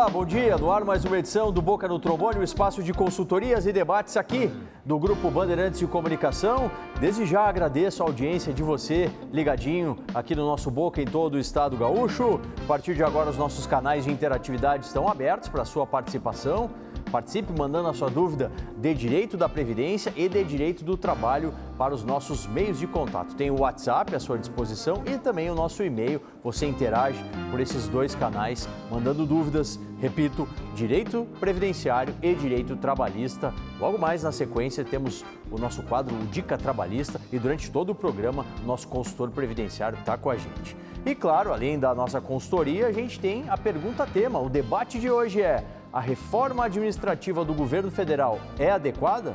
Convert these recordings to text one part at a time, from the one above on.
Olá, bom dia. No ar mais uma edição do Boca no Trombone, o espaço de consultorias e debates aqui do Grupo Bandeirantes de Comunicação. Desde já agradeço a audiência de você ligadinho aqui no nosso Boca em todo o estado gaúcho. A partir de agora os nossos canais de interatividade estão abertos para a sua participação. Participe mandando a sua dúvida de direito da Previdência e de direito do trabalho para os nossos meios de contato. Tem o WhatsApp à sua disposição e também o nosso e-mail. Você interage por esses dois canais, mandando dúvidas. Repito, direito previdenciário e direito trabalhista. Logo mais na sequência temos o nosso quadro o Dica Trabalhista e durante todo o programa o nosso consultor previdenciário está com a gente. E claro, além da nossa consultoria, a gente tem a pergunta tema. O debate de hoje é: a reforma administrativa do governo federal é adequada?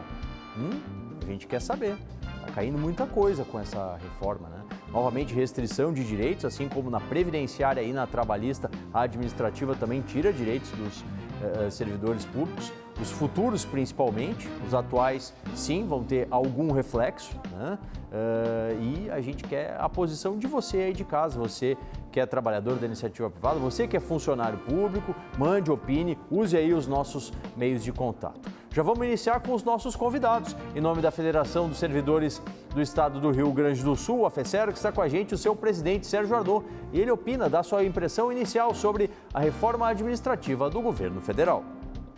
A gente quer saber. Está caindo muita coisa com essa reforma, né? Novamente, restrição de direitos, assim como na previdenciária e na trabalhista, a administrativa também tira direitos dos servidores públicos, os futuros principalmente, os atuais sim vão ter algum reflexo, né? E a gente quer a posição de você aí de casa, você que é trabalhador da iniciativa privada, você que é funcionário público, mande, opine, use aí os nossos meios de contato. Já vamos iniciar com os nossos convidados. Em nome da Federação dos Servidores do Estado do Rio Grande do Sul, a FESER, que está com a gente, o seu presidente, Sérgio Arnaud. E ele opina, dá sua impressão inicial sobre a reforma administrativa do governo federal.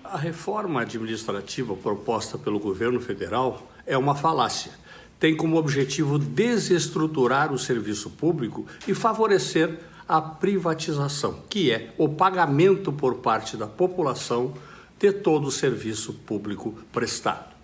A reforma administrativa proposta pelo governo federal é uma falácia. Tem como objetivo desestruturar o serviço público e favorecer a privatização, que é o pagamento por parte da população de todo o serviço público prestado.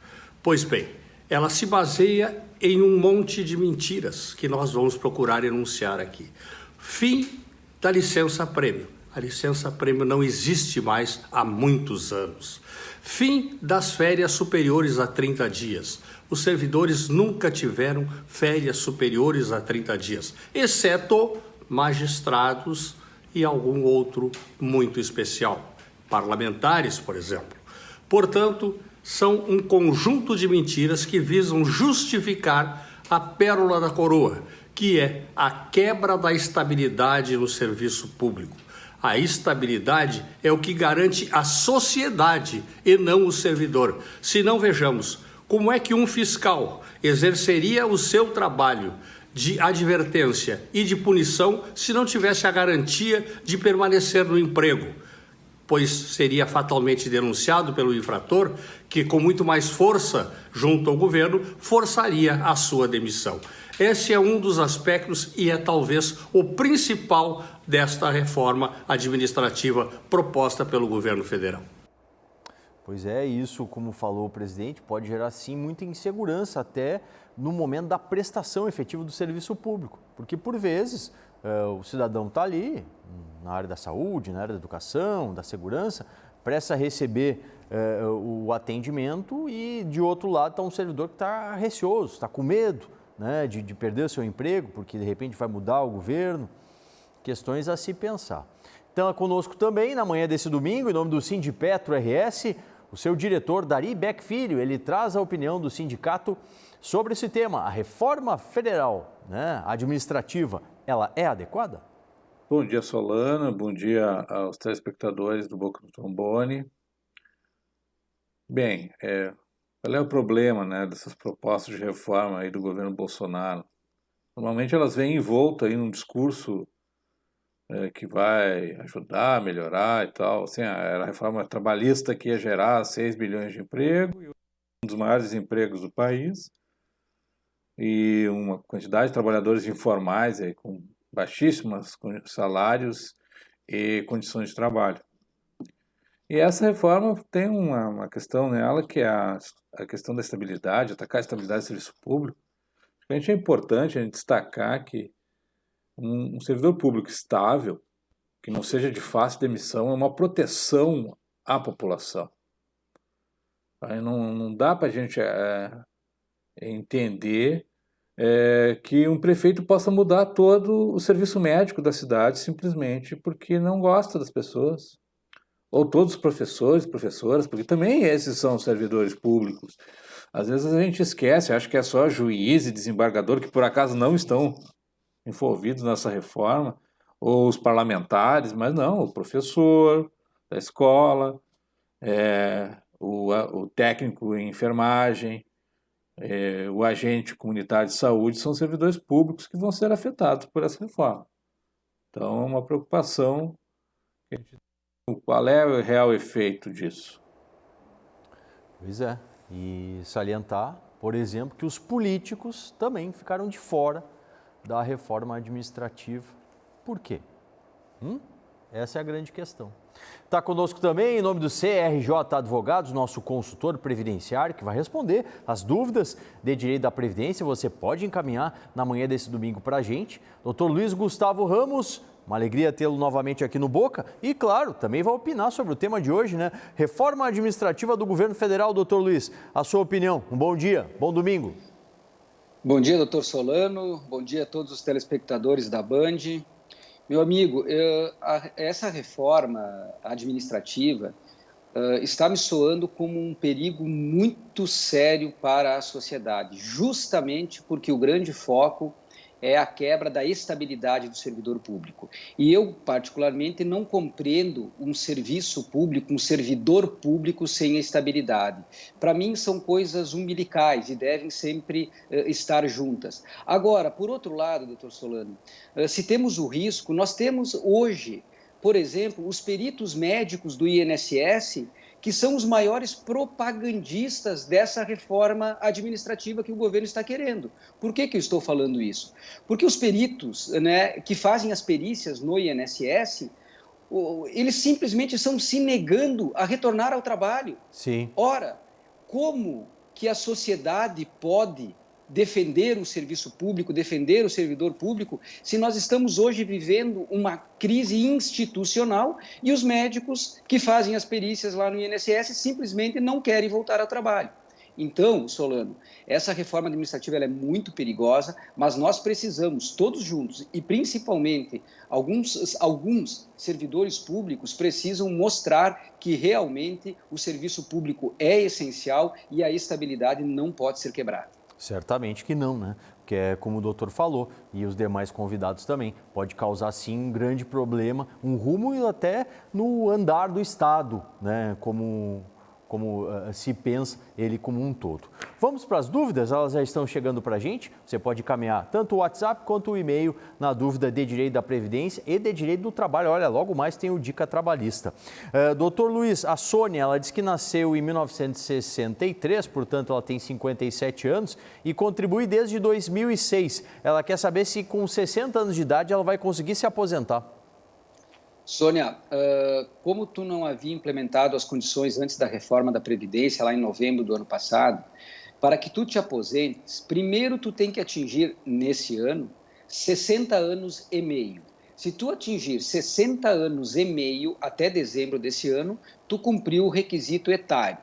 Pois bem, ela se baseia em um monte de mentiras que nós vamos procurar enunciar aqui. Fim da licença-prêmio. A licença-prêmio não existe mais há muitos anos. Fim das férias superiores a 30 dias. Os servidores nunca tiveram férias superiores a 30 dias, exceto magistrados e algum outro muito especial. Parlamentares, por exemplo. Portanto, são um conjunto de mentiras que visam justificar a pérola da coroa, que é a quebra da estabilidade no serviço público. A estabilidade é o que garante a sociedade e não o servidor. Se não, vejamos, como é que um fiscal exerceria o seu trabalho de advertência e de punição se não tivesse a garantia de permanecer no emprego? Pois seria fatalmente denunciado pelo infrator, que com muito mais força junto ao governo, forçaria a sua demissão. Esse é um dos aspectos e é talvez o principal desta reforma administrativa proposta pelo governo federal. Pois é, isso, como falou o presidente, pode gerar sim muita insegurança até no momento da prestação efetiva do serviço público, porque por vezes o cidadão está ali na área da saúde, na área da educação, da segurança, presta a receber o atendimento e de outro lado está um servidor que está receoso, está com medo, né, de perder o seu emprego, porque de repente vai mudar o governo. Questões a se pensar. Então, conosco também, na manhã desse domingo, em nome do Sindipetro RS, o seu diretor, Dari Beck Filho. Ele traz a opinião do sindicato sobre esse tema. A reforma federal, né, administrativa, ela é adequada? Bom dia, Solana. Bom dia aos telespectadores do Boca do Trombone. Bem, qual é o problema, né, dessas propostas de reforma aí do governo Bolsonaro? Normalmente elas vêm envoltas em um discurso que vai ajudar, melhorar e tal. Assim, a reforma trabalhista que ia gerar 6 bilhões de emprego, um dos maiores empregos do país, e uma quantidade de trabalhadores informais aí, com baixíssimos salários e condições de trabalho. E essa reforma tem uma questão nela que é a questão da estabilidade, atacar a estabilidade do serviço público. A gente é importante a gente destacar que um servidor público estável, que não seja de fácil demissão, é uma proteção à população. Aí não dá para a gente entender que um prefeito possa mudar todo o serviço médico da cidade simplesmente porque não gosta das pessoas. Ou todos os professores, professoras, porque também esses são servidores públicos. Às vezes a gente esquece, acha que é só juiz e desembargador que por acaso não estão envolvidos nessa reforma, ou os parlamentares, mas não, o professor, da escola, o técnico em enfermagem, o agente comunitário de saúde, são servidores públicos que vão ser afetados por essa reforma. Então, é uma preocupação. Qual é o real efeito disso? Pois é, e salientar, por exemplo, que os políticos também ficaram de fora da reforma administrativa. Por quê? Essa é a grande questão. Está conosco também, em nome do CRJ Advogados, nosso consultor previdenciário, que vai responder as dúvidas de direito da Previdência. Você pode encaminhar na manhã desse domingo para a gente. Dr. Luiz Gustavo Ramos, uma alegria tê-lo novamente aqui no Boca. E, claro, também vai opinar sobre o tema de hoje, né? Reforma administrativa do governo federal, doutor Luiz. A sua opinião. Um bom dia, bom domingo. Bom dia, doutor Solano. Bom dia a todos os telespectadores da Band. Meu amigo, essa reforma administrativa está me soando como um perigo muito sério para a sociedade, justamente porque o grande foco é a quebra da estabilidade do servidor público. E eu, particularmente, não compreendo um serviço público, um servidor público sem estabilidade. Para mim, são coisas umbilicais e devem sempre estar juntas. Agora, por outro lado, doutor Solano, se temos o risco, nós temos hoje, por exemplo, os peritos médicos do INSS, que são os maiores propagandistas dessa reforma administrativa que o governo está querendo. Por que eu estou falando isso? Porque os peritos, né, que fazem as perícias no INSS, eles simplesmente estão se negando a retornar ao trabalho. Sim. Ora, como que a sociedade pode defender o serviço público, defender o servidor público, se nós estamos hoje vivendo uma crise institucional e os médicos que fazem as perícias lá no INSS simplesmente não querem voltar ao trabalho? Então, Solano, essa reforma administrativa ela é muito perigosa, mas nós precisamos, todos juntos, e principalmente alguns servidores públicos precisam mostrar que realmente o serviço público é essencial e a estabilidade não pode ser quebrada. Certamente que não, né? Porque é como o doutor falou, e os demais convidados também, pode causar sim um grande problema, um rumo e até no andar do Estado, né? Como se pensa ele como um todo. Vamos para as dúvidas, elas já estão chegando para a gente. Você pode encaminhar tanto o WhatsApp quanto o e-mail na dúvida de direito da Previdência e de direito do trabalho. Olha, logo mais tem o Dica Trabalhista. Doutor Luiz, a Sônia, ela diz que nasceu em 1963, portanto ela tem 57 anos e contribui desde 2006. Ela quer saber se com 60 anos de idade ela vai conseguir se aposentar. Sônia, como tu não havia implementado as condições antes da reforma da Previdência, lá em novembro do ano passado, para que tu te aposentes, primeiro tu tem que atingir, nesse ano, 60 anos e meio. Se tu atingir 60 anos e meio até dezembro desse ano, tu cumpriu o requisito etário.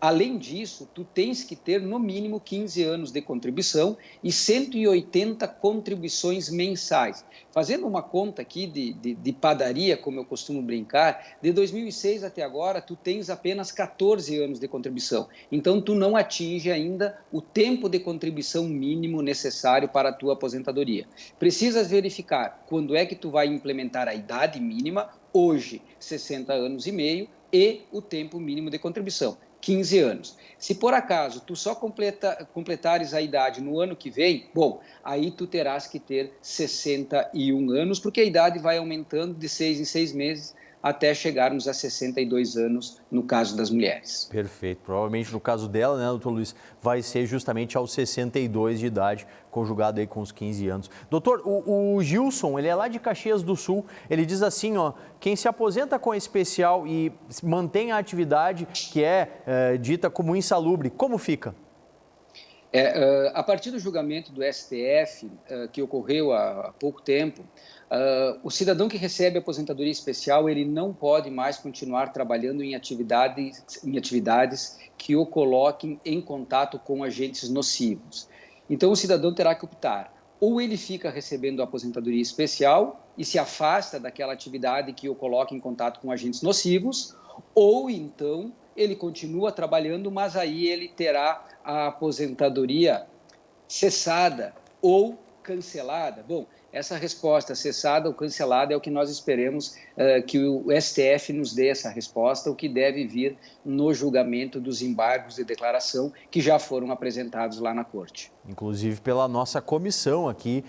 Além disso, tu tens que ter no mínimo 15 anos de contribuição e 180 contribuições mensais. Fazendo uma conta aqui de padaria, como eu costumo brincar, de 2006 até agora, tu tens apenas 14 anos de contribuição. Então, tu não atinge ainda o tempo de contribuição mínimo necessário para a tua aposentadoria. Precisas verificar quando é que tu vai implementar a idade mínima, hoje 60 anos e meio, e o tempo mínimo de contribuição. 15 anos. Se por acaso tu só completares a idade no ano que vem, bom, aí tu terás que ter 61 anos, porque a idade vai aumentando de 6 em 6 meses até chegarmos a 62 anos no caso das mulheres. Perfeito. Provavelmente no caso dela, né, doutor Luiz, vai ser justamente aos 62 de idade, conjugado aí com os 15 anos. Doutor, o Gilson, ele é lá de Caxias do Sul, ele diz assim, ó, quem se aposenta com especial e mantém a atividade que é dita como insalubre, como fica? A partir do julgamento do STF, que ocorreu há pouco tempo, o cidadão que recebe aposentadoria especial, ele não pode mais continuar trabalhando em atividades que o coloquem em contato com agentes nocivos. Então, o cidadão terá que optar. Ou ele fica recebendo a aposentadoria especial e se afasta daquela atividade que o coloca em contato com agentes nocivos, ou então ele continua trabalhando, mas aí ele terá a aposentadoria cessada ou cancelada? Bom, essa resposta, cessada ou cancelada, é o que nós esperamos que o STF nos dê essa resposta, o que deve vir no julgamento dos embargos de declaração que já foram apresentados lá na Corte. Inclusive pela nossa comissão aqui,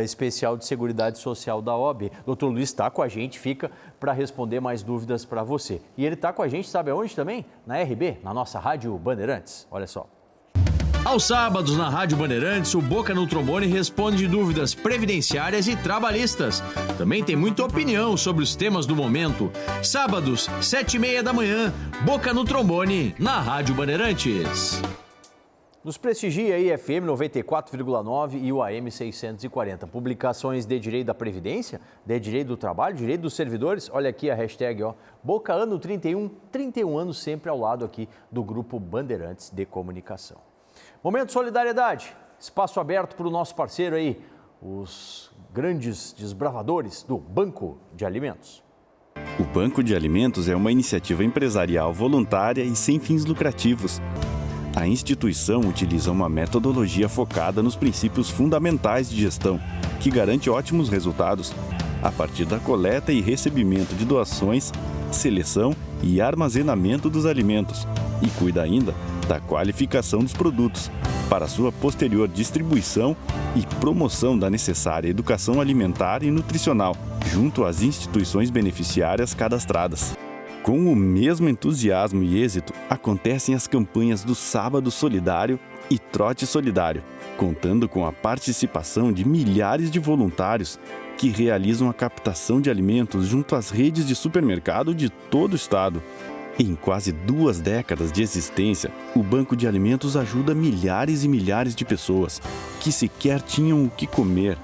especial de Seguridade Social da OAB. Doutor Luiz está com a gente, fica para responder mais dúvidas para você. E ele está com a gente, sabe aonde também? Na RB, na nossa Rádio Bandeirantes. Olha só. Aos sábados, na Rádio Bandeirantes, o Boca no Trombone responde dúvidas previdenciárias e trabalhistas. Também tem muita opinião sobre os temas do momento. Sábados, 7h30 da manhã, Boca no Trombone, na Rádio Bandeirantes. Nos prestigia aí FM 94,9 e o AM 640. Publicações de direito da Previdência, de direito do trabalho, direito dos servidores. Olha aqui a hashtag, ó, Boca Ano 31, 31 anos sempre ao lado aqui do Grupo Bandeirantes de Comunicação. Momento de solidariedade, espaço aberto para o nosso parceiro aí, os grandes desbravadores do Banco de Alimentos. O Banco de Alimentos é uma iniciativa empresarial voluntária e sem fins lucrativos. A instituição utiliza uma metodologia focada nos princípios fundamentais de gestão, que garante ótimos resultados, a partir da coleta e recebimento de doações, seleção e armazenamento dos alimentos, e cuida ainda da qualificação dos produtos, para sua posterior distribuição e promoção da necessária educação alimentar e nutricional, junto às instituições beneficiárias cadastradas. Com o mesmo entusiasmo e êxito, acontecem as campanhas do Sábado Solidário e Trote Solidário, contando com a participação de milhares de voluntários que realizam a captação de alimentos junto às redes de supermercado de todo o estado. Em quase 2 décadas de existência, o Banco de Alimentos ajuda milhares e milhares de pessoas que sequer tinham o que comer.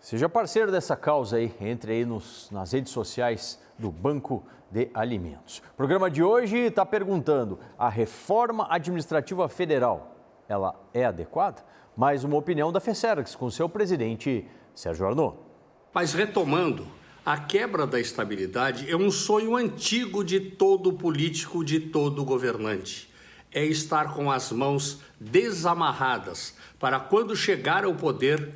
Seja parceiro dessa causa aí, entre aí nas redes sociais do Banco de Alimentos. O programa de hoje está perguntando, a reforma administrativa federal, ela é adequada? Mais uma opinião da FESERGS com seu presidente, Sérgio Arnaud. Mas retomando, a quebra da estabilidade é um sonho antigo de todo político, de todo governante. É estar com as mãos desamarradas para, quando chegar ao poder,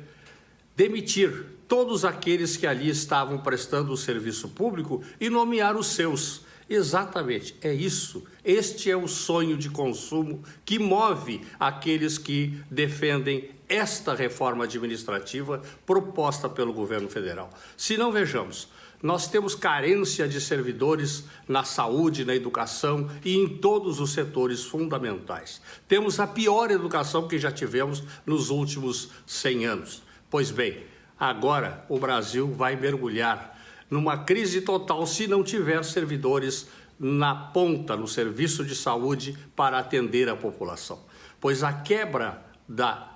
demitir todos aqueles que ali estavam prestando o serviço público e nomear os seus. Exatamente, é isso. Este é o sonho de consumo que move aqueles que defendem esta reforma administrativa proposta pelo governo federal. Se não, vejamos, nós temos carência de servidores na saúde, na educação e em todos os setores fundamentais. Temos a pior educação que já tivemos nos últimos 100 anos. Pois bem, agora o Brasil vai mergulhar numa crise total se não tiver servidores na ponta, no serviço de saúde, para atender a população. Pois a quebra da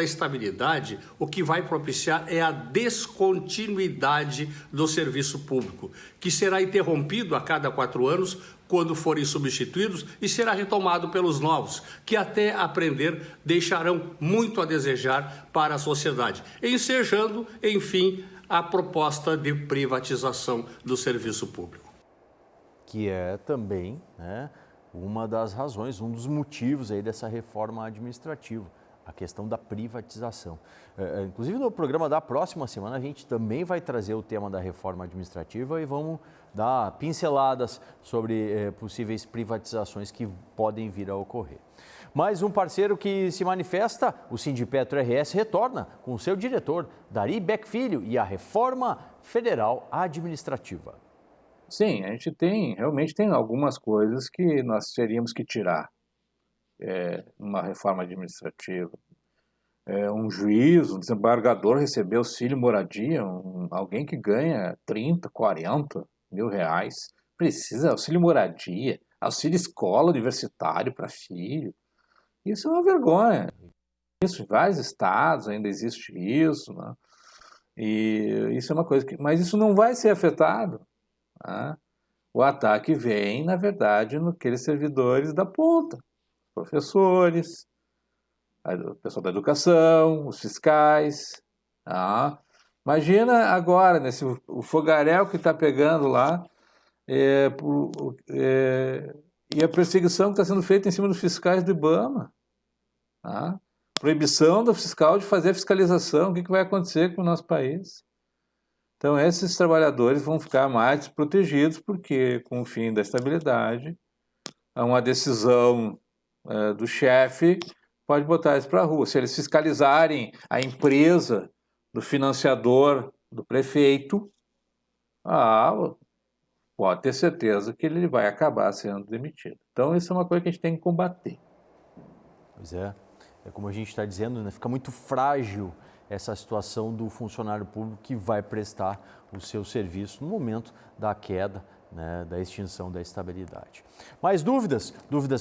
estabilidade, o que vai propiciar é a descontinuidade do serviço público, que será interrompido a cada 4 anos, quando forem substituídos, e será retomado pelos novos, que até aprender deixarão muito a desejar para a sociedade, ensejando, enfim, a proposta de privatização do serviço público. Que é também, uma das razões, um dos motivos aí dessa reforma administrativa, a questão da privatização. Inclusive no programa da próxima semana a gente também vai trazer o tema da reforma administrativa e vamos dar pinceladas sobre possíveis privatizações que podem vir a ocorrer. Mais um parceiro que se manifesta, o Sindipetro RS, retorna com seu diretor, Dari Beck Filho, e a reforma federal administrativa. Sim, a gente realmente tem algumas coisas que nós teríamos que tirar numa reforma administrativa. Um juiz, um desembargador receber auxílio moradia, alguém que ganha 30, 40 mil reais, precisa auxílio moradia, auxílio escola universitário para filho. Isso é uma vergonha. Isso, em vários estados ainda existe isso, né? E isso é uma coisa mas isso não vai ser afetado. O ataque vem, na verdade, naqueles servidores da ponta, professores, o pessoal da educação, os fiscais. Imagina agora, o fogaréu que está pegando lá, e a perseguição que está sendo feita em cima dos fiscais do IBAMA. proibição do fiscal de fazer a fiscalização. O que vai acontecer com o nosso país? Então, esses trabalhadores vão ficar mais desprotegidos, porque com o fim da estabilidade, uma decisão do chefe pode botar eles para a rua. Se eles fiscalizarem a empresa do financiador, do prefeito, pode ter certeza que ele vai acabar sendo demitido. Então, isso é uma coisa que a gente tem que combater. Pois é como a gente está dizendo, né? Fica muito frágil essa situação do funcionário público que vai prestar o seu serviço no momento da queda, né, da extinção da estabilidade. Mais dúvidas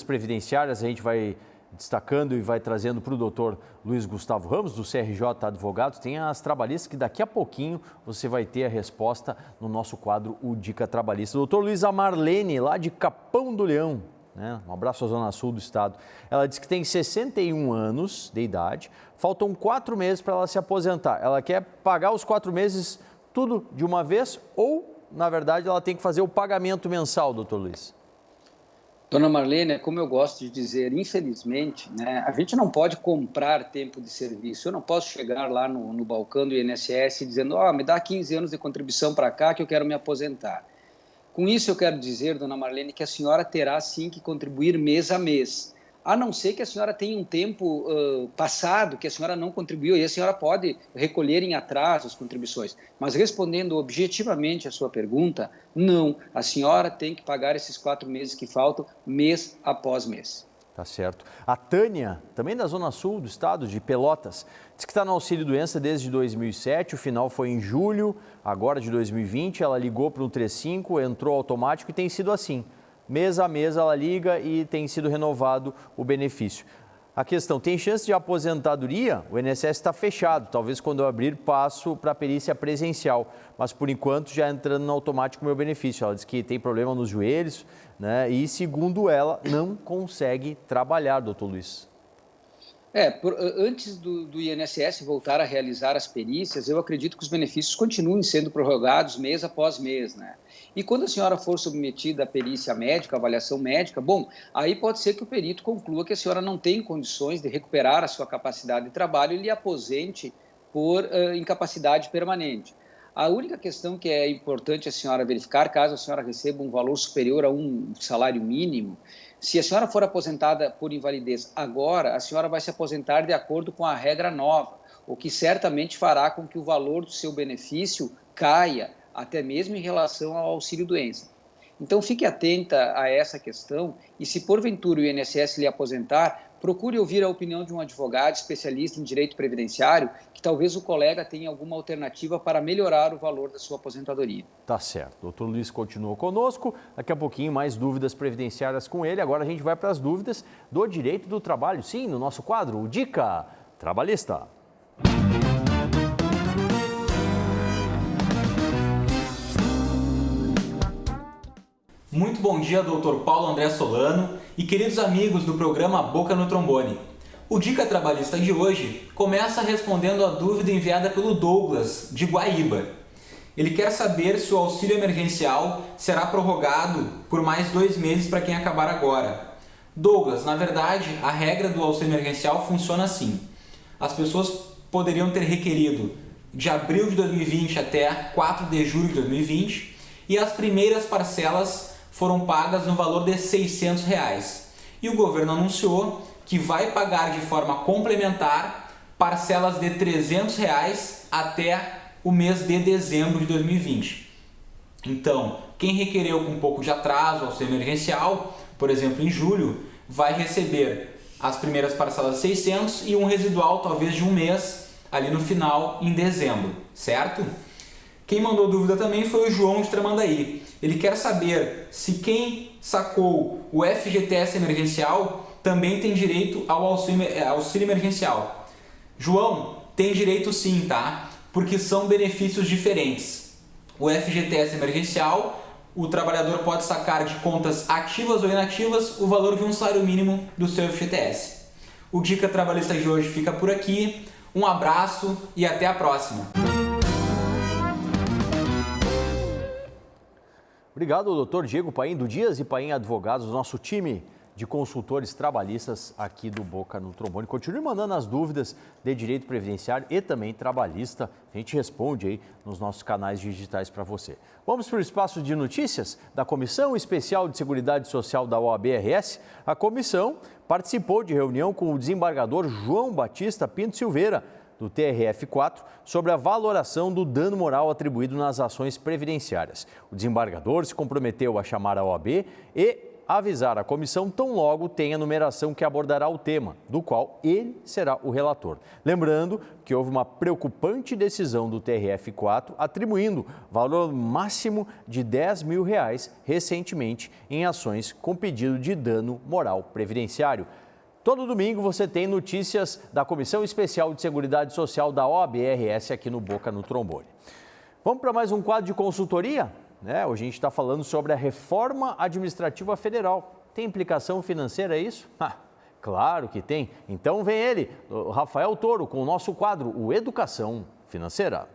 previdenciárias, a gente vai destacando e vai trazendo para o doutor Luiz Gustavo Ramos, do CRJ Advogados. Tem as trabalhistas que daqui a pouquinho você vai ter a resposta no nosso quadro O Dica Trabalhista. Doutor Luiz, a Marlene, lá de Capão do Leão, né? Um abraço à Zona Sul do estado. Ela diz que tem 61 anos de idade, faltam 4 meses para ela se aposentar. Ela quer pagar os 4 meses tudo de uma vez ou, na verdade, ela tem que fazer o pagamento mensal, doutor Luiz? Dona Marlene, como eu gosto de dizer, infelizmente, né, a gente não pode comprar tempo de serviço. Eu não posso chegar lá no balcão do INSS dizendo, me dá 15 anos de contribuição para cá que eu quero me aposentar. Com isso eu quero dizer, dona Marlene, que a senhora terá sim que contribuir mês a mês. A não ser que a senhora tenha um tempo passado que a senhora não contribuiu, e a senhora pode recolher em atraso as contribuições. Mas respondendo objetivamente a sua pergunta, não. A senhora tem que pagar esses 4 meses que faltam, mês após mês. Tá certo. A Tânia, também da Zona Sul do estado, de Pelotas, diz que está no auxílio-doença desde 2007, o final foi em julho, agora de 2020, ela ligou para o 135, entrou automático e tem sido assim. Mês a mês ela liga e tem sido renovado o benefício. A questão, tem chance de aposentadoria? O INSS está fechado, talvez quando eu abrir passo para a perícia presencial, mas por enquanto já entrando no automático o meu benefício. Ela diz que tem problema nos joelhos, né? E segundo ela, não consegue trabalhar, doutor Luiz. Antes do INSS voltar a realizar as perícias, eu acredito que os benefícios continuem sendo prorrogados mês após mês, né? E quando a senhora for submetida à perícia médica, avaliação médica, aí pode ser que o perito conclua que a senhora não tem condições de recuperar a sua capacidade de trabalho e lhe aposente por incapacidade permanente. A única questão que é importante a senhora verificar, caso a senhora receba um valor superior a um salário mínimo, se a senhora for aposentada por invalidez agora, a senhora vai se aposentar de acordo com a regra nova, o que certamente fará com que o valor do seu benefício caia, até mesmo em relação ao auxílio-doença. Então, fique atenta a essa questão e, se porventura o INSS lhe aposentar, procure ouvir a opinião de um advogado especialista em direito previdenciário, que talvez o colega tenha alguma alternativa para melhorar o valor da sua aposentadoria. Tá certo. Doutor Luiz continua conosco. Daqui a pouquinho mais dúvidas previdenciárias com ele. Agora a gente vai para as dúvidas do direito do trabalho. Sim, no nosso quadro, o Dica Trabalhista. Muito bom dia, doutor Paulo André Solano e queridos amigos do programa Boca no Trombone. O Dica Trabalhista de hoje começa respondendo a dúvida enviada pelo Douglas, de Guaíba. Ele quer saber se o auxílio emergencial será prorrogado por mais 2 meses para quem acabar agora. Douglas, na verdade, a regra do auxílio emergencial funciona assim. As pessoas poderiam ter requerido de abril de 2020 até 4 de julho de 2020 e as primeiras parcelas foram pagas no valor de R$ 600. E o governo anunciou que vai pagar de forma complementar parcelas de R$ 300 até o mês de dezembro de 2020. Então, quem requereu com um pouco de atraso auxílio emergencial, por exemplo, em julho, vai receber as primeiras parcelas de 600 e um residual talvez de um mês ali no final, em dezembro, certo? Quem mandou dúvida também foi o João de Tramandaí. Ele quer saber se quem sacou o FGTS emergencial também tem direito ao auxílio emergencial. João, tem direito sim, tá? Porque são benefícios diferentes. O FGTS emergencial, o trabalhador pode sacar de contas ativas ou inativas o valor de um salário mínimo do seu FGTS. O Dica Trabalhista de hoje fica por aqui. Um abraço e até a próxima. Obrigado, doutor Diego Paim, do Dias e Paim Advogados, nosso time de consultores trabalhistas aqui do Boca no Trombone. Continue mandando as dúvidas de direito previdenciário e também trabalhista. A gente responde aí nos nossos canais digitais para você. Vamos para o espaço de notícias da Comissão Especial de Seguridade Social da OAB-RS. A comissão participou de reunião com o desembargador João Batista Pinto Silveira, do TRF4, sobre a valoração do dano moral atribuído nas ações previdenciárias. O desembargador se comprometeu a chamar a OAB e avisar a comissão tão logo tenha numeração que abordará o tema, do qual ele será o relator. Lembrando que houve uma preocupante decisão do TRF4 atribuindo valor máximo de R$10 mil recentemente em ações com pedido de dano moral previdenciário. Todo domingo você tem notícias da Comissão Especial de Seguridade Social da OAB-RS aqui no Boca no Trombone. Vamos para mais um quadro de consultoria? Hoje a gente está falando sobre a reforma administrativa federal. Tem implicação financeira, é isso? Claro que tem. Então vem ele, o Rafael Toro, com o nosso quadro, o Educação Financeira.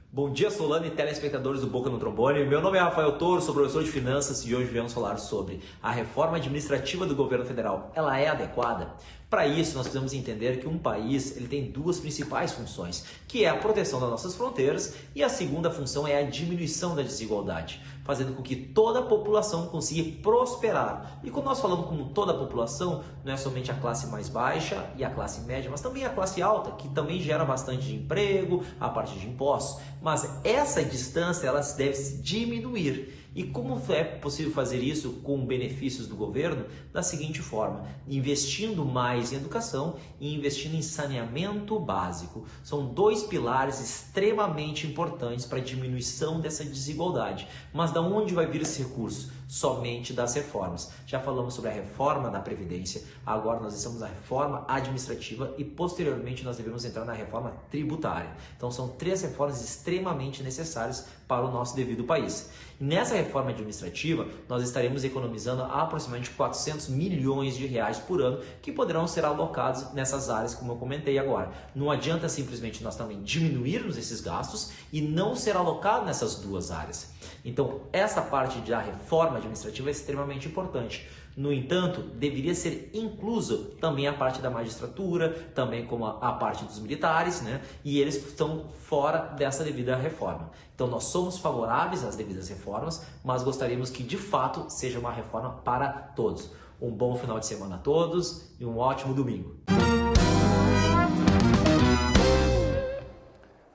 Bom dia, Solano e telespectadores do Boca no Trombone. Meu nome é Rafael Toro, sou professor de finanças e hoje viemos falar sobre a reforma administrativa do governo federal. Ela é adequada? Para isso, nós precisamos entender que um país ele tem duas principais funções, que é a proteção das nossas fronteiras e a segunda função é a diminuição da desigualdade, fazendo com que toda a população consiga prosperar. E quando nós falamos com toda a população, não é somente a classe mais baixa e a classe média, mas também a classe alta, que também gera bastante de emprego, a partir de impostos. Mas essa distância ela deve se diminuir. E como é possível fazer isso com benefícios do governo? Da seguinte forma, investindo mais em educação e investindo em saneamento básico. São dois pilares extremamente importantes para a diminuição dessa desigualdade. Mas de onde vai vir esse recurso? Somente das reformas. Já falamos sobre a reforma da Previdência, agora nós estamos na reforma administrativa e posteriormente nós devemos entrar na reforma tributária. Então são três reformas extremamente necessárias para o nosso devido país. E nessa reforma administrativa, nós estaremos economizando aproximadamente 400 milhões de reais por ano que poderão ser alocados nessas áreas, como eu comentei agora. Não adianta simplesmente nós também diminuirmos esses gastos e não ser alocado nessas duas áreas. Então, essa parte da reforma administrativa é extremamente importante. No entanto, deveria ser incluso também a parte da magistratura, também como a parte dos militares, né? E eles estão fora dessa devida reforma. Então, nós somos favoráveis às devidas reformas, mas gostaríamos que de fato seja uma reforma para todos. Um bom final de semana a todos e um ótimo domingo.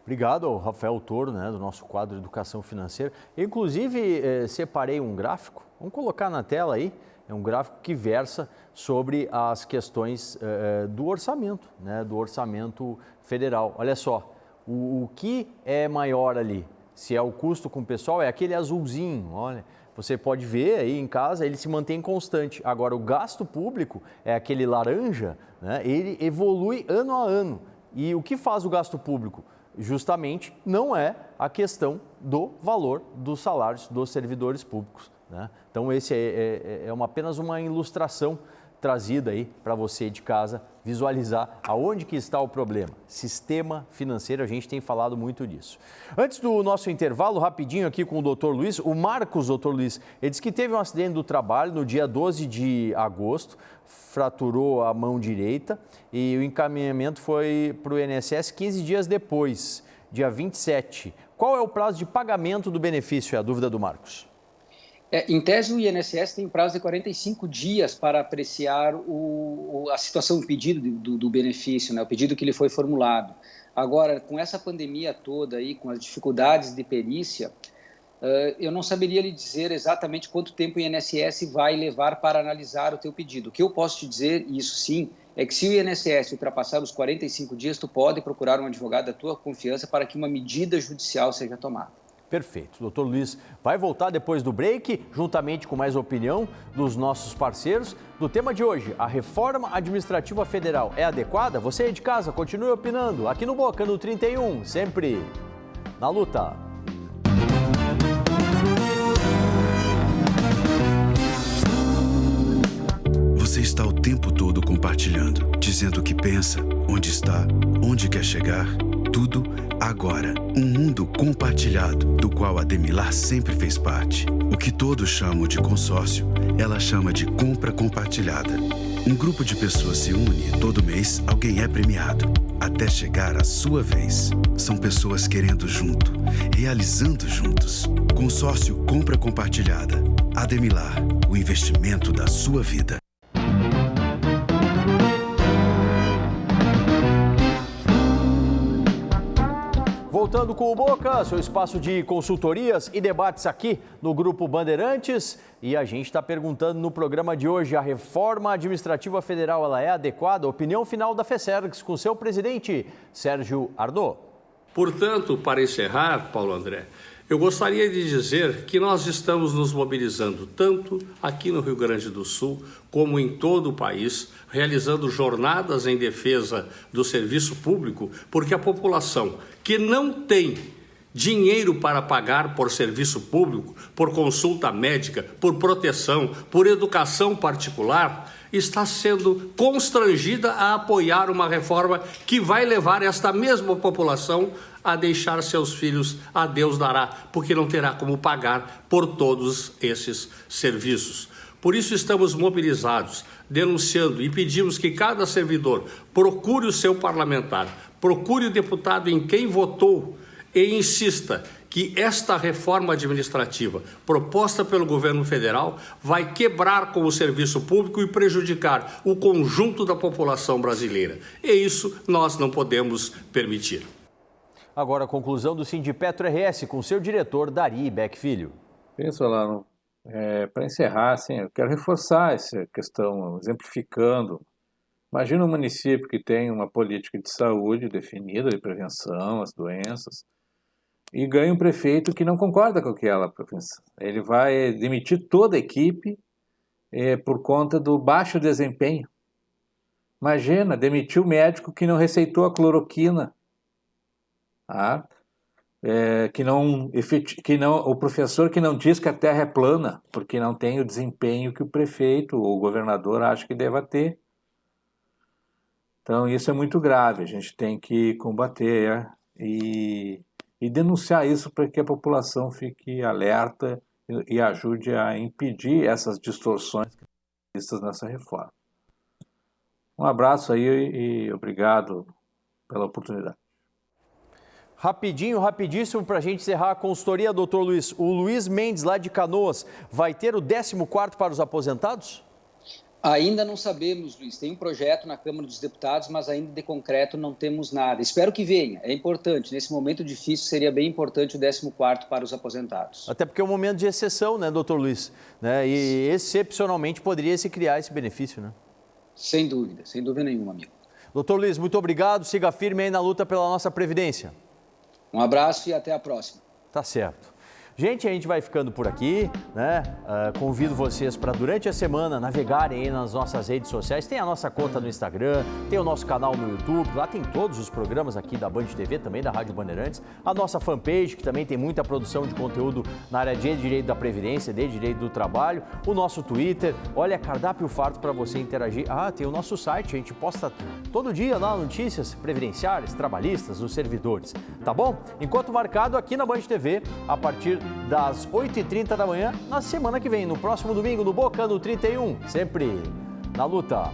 Obrigado ao Rafael Toro, do nosso quadro Educação Financeira. Eu, inclusive, separei um gráfico, vamos colocar na tela aí, é um gráfico que versa sobre as questões do orçamento, do orçamento federal. Olha só, o que é maior ali? Se é o custo com o pessoal, é aquele azulzinho, olha. Você pode ver aí em casa, ele se mantém constante. Agora, o gasto público é aquele laranja, ele evolui ano a ano. E o que faz o gasto público? Justamente não é a questão do valor dos salários dos servidores públicos. Então, esse é apenas uma ilustração trazida aí para você de casa visualizar aonde que está o problema. Sistema financeiro, a gente tem falado muito disso. Antes do nosso intervalo, rapidinho aqui com o Dr. Luiz, o Marcos, Dr. Luiz, ele disse que teve um acidente do trabalho no dia 12 de agosto, fraturou a mão direita e o encaminhamento foi para o INSS 15 dias depois, dia 27. Qual é o prazo de pagamento do benefício? É a dúvida do Marcos. Em tese, o INSS tem prazo de 45 dias para apreciar a situação do pedido do benefício, o pedido que lhe foi formulado. Agora, com essa pandemia toda aí, com as dificuldades de perícia, eu não saberia lhe dizer exatamente quanto tempo o INSS vai levar para analisar o teu pedido. O que eu posso te dizer, e isso sim, é que se o INSS ultrapassar os 45 dias, tu pode procurar um advogado da tua confiança para que uma medida judicial seja tomada. Perfeito. Doutor Luiz vai voltar depois do break, juntamente com mais opinião dos nossos parceiros. Do tema de hoje, a reforma administrativa federal é adequada? Você aí de casa, continue opinando. Aqui no Boca, no 31, sempre na luta. Você está o tempo todo compartilhando, dizendo o que pensa, onde está, onde quer chegar, tudo Agora, um mundo compartilhado, do qual a Ademilar sempre fez parte. O que todos chamam de consórcio, ela chama de compra compartilhada. Um grupo de pessoas se une e todo mês alguém é premiado, até chegar a sua vez. São pessoas querendo junto, realizando juntos. Consórcio Compra Compartilhada. Ademilar, o investimento da sua vida. Voltando com o Boca, seu espaço de consultorias e debates aqui no Grupo Bandeirantes. E a gente está perguntando no programa de hoje, a reforma administrativa federal, ela é adequada? Opinião final da FESERGS com seu presidente, Sérgio Arnaud. Portanto, para encerrar, Paulo André, eu gostaria de dizer que nós estamos nos mobilizando tanto aqui no Rio Grande do Sul como em todo o país, realizando jornadas em defesa do serviço público, porque a população que não tem dinheiro para pagar por serviço público, por consulta médica, por proteção, por educação particular, está sendo constrangida a apoiar uma reforma que vai levar esta mesma população a deixar seus filhos a Deus dará, porque não terá como pagar por todos esses serviços. Por isso estamos mobilizados, denunciando e pedimos que cada servidor procure o seu parlamentar, procure o deputado em quem votou e insista que esta reforma administrativa proposta pelo governo federal vai quebrar com o serviço público e prejudicar o conjunto da população brasileira. E isso nós não podemos permitir. Agora a conclusão do Sindipetro RS com seu diretor, Dari Beck Filho. Penso lá, para encerrar, assim, eu quero reforçar essa questão, exemplificando. Imagina um município que tem uma política de saúde definida, de prevenção às doenças, e ganha um prefeito que não concorda com aquela prevenção. Ele vai demitir toda a equipe por conta do baixo desempenho. Imagina, demitir o médico que não receitou a cloroquina. O professor que não diz que a terra é plana, porque não tem o desempenho que o prefeito ou o governador acha que deva ter. Então isso é muito grave, a gente tem que combater e denunciar isso para que a população fique alerta e ajude a impedir essas distorções que estão vistas nessa reforma. Um abraço aí e obrigado pela oportunidade. Rapidíssimo, para a gente encerrar a consultoria, doutor Luiz. O Luiz Mendes, lá de Canoas, vai ter o 14º para os aposentados? Ainda não sabemos, Luiz. Tem um projeto na Câmara dos Deputados, mas ainda de concreto não temos nada. Espero que venha. É importante. Nesse momento difícil, seria bem importante o 14º para os aposentados. Até porque é um momento de exceção, né, doutor Luiz? Né? E excepcionalmente poderia se criar esse benefício, né? Sem dúvida nenhuma, amigo. Doutor Luiz, muito obrigado. Siga firme aí na luta pela nossa Previdência. Um abraço e até a próxima. Tá certo. Gente, a gente vai ficando por aqui, né? Convido vocês para, durante a semana, navegarem aí nas nossas redes sociais. Tem a nossa conta no Instagram, tem o nosso canal no YouTube, lá tem todos os programas aqui da Band TV, também da Rádio Bandeirantes. A nossa fanpage, que também tem muita produção de conteúdo na área de direito da Previdência, de direito do trabalho. O nosso Twitter, olha, cardápio farto para você interagir. Tem o nosso site, a gente posta todo dia lá notícias previdenciárias, trabalhistas, dos servidores, tá bom? Enquanto marcado aqui na Band TV, a partir das 8h30 da manhã, na semana que vem, no próximo domingo, no Boca no 31, sempre na luta.